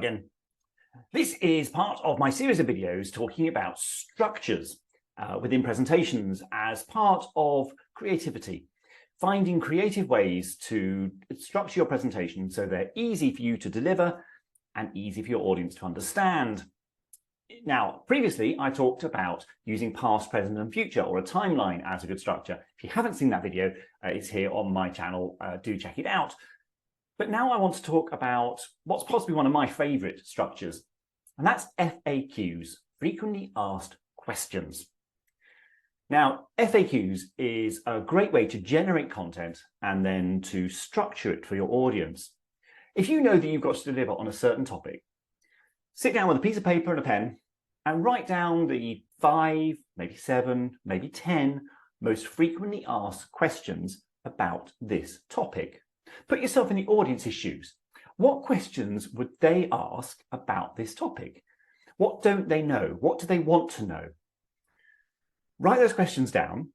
again. This is part of my series of videos talking about structures within presentations as part of creativity. Finding creative ways to structure your presentation so they're easy for you to deliver and easy for your audience to understand. Now, previously, I talked about using past, present, and future, or a timeline as a good structure. If you haven't seen that video, it's here on my channel. Do check it out. But now I want to talk about what's possibly one of my favorite structures, and that's FAQs, frequently asked questions. Now, FAQs is a great way to generate content and then to structure it for your audience. If you know that you've got to deliver on a certain topic, sit down with a piece of paper and a pen and write down the 5, maybe 7, maybe 10 most frequently asked questions about this topic. Put yourself in the audience's shoes. What questions would they ask about this topic? What don't they know? What do they want to know? Write those questions down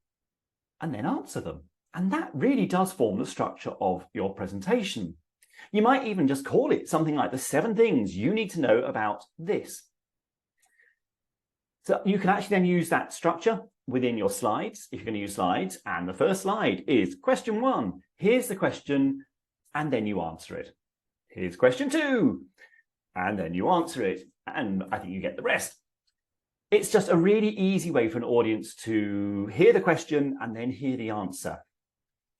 and then answer them. And that really does form the structure of your presentation. You might even just call it something like the 7 things you need to know about this. So you can actually then use that structure within your slides, if you're going to use slides. And the first slide is question 1. Here's the question, and then you answer it. Here's question 2, and then you answer it. And I think you get the rest. It's just a really easy way for an audience to hear the question and then hear the answer.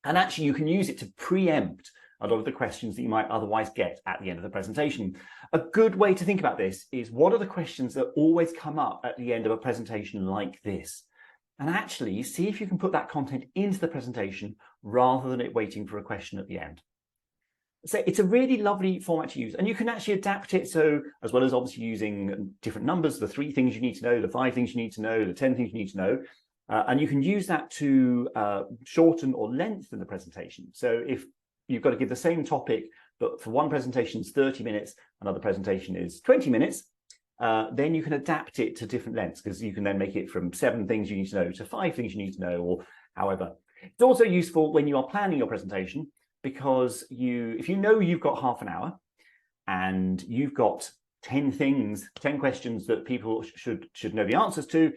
And actually, you can use it to preempt a lot of the questions that you might otherwise get at the end of the presentation. A good way to think about this is, what are the questions that always come up at the end of a presentation like this? And actually see if you can put that content into the presentation rather than it waiting for a question at the end. So it's a really lovely format to use, and you can actually adapt it. So as well as obviously using different numbers, the 3 things you need to know, the 5 things you need to know, the 10 things you need to know, and you can use that to shorten or lengthen the presentation. So if you've got to give the same topic, but for one presentation is 30 minutes, another presentation is 20 minutes, then you can adapt it to different lengths, because you can then make it from 7 things you need to know to 5 things you need to know, or however. It's also useful when you are planning your presentation, because if you know you've got half an hour and you've got 10 questions that people should know the answers to,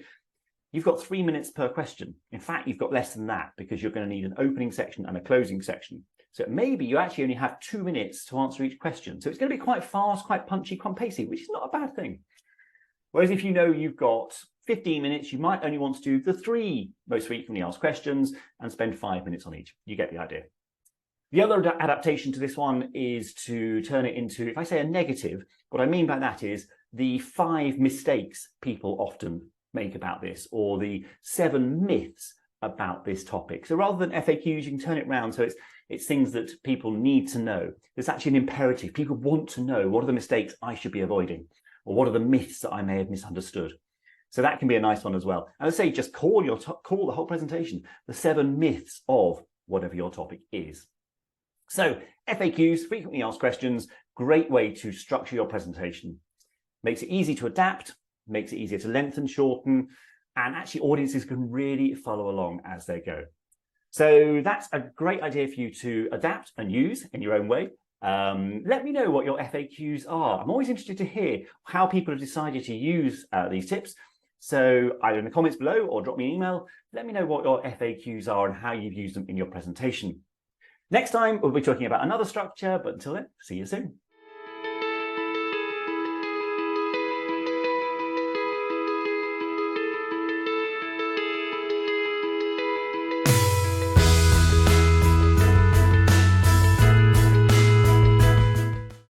you've got 3 minutes per question. In fact, you've got less than that, because you're going to need an opening section and a closing section. So maybe you actually only have 2 minutes to answer each question. So it's going to be quite fast, quite punchy, quite pacey, which is not a bad thing. Whereas if you know you've got 15 minutes, you might only want to do the 3 most frequently asked questions and spend 5 minutes on each. You get the idea. The other adaptation to this one is to turn it into, if I say a negative, what I mean by that is the 5 mistakes people often make about this, or the 7 myths about this topic. So rather than FAQs, you can turn it around so it's things that people need to know. There's actually an imperative. People want to know, what are the mistakes I should be avoiding, or what are the myths that I may have misunderstood. So that can be a nice one as well. And I say, just call the whole presentation the 7 myths of whatever your topic is. So FAQs, frequently asked questions, great way to structure your presentation. Makes it easy to adapt, makes it easier to lengthen, shorten, and actually audiences can really follow along as they go. So that's a great idea for you to adapt and use in your own way. Let me know what your FAQs are. I'm always interested to hear how people have decided to use these tips. So either in the comments below or drop me an email. Let me know what your FAQs are and how you've used them in your presentation. Next time, we'll be talking about another structure, but until then, see you soon.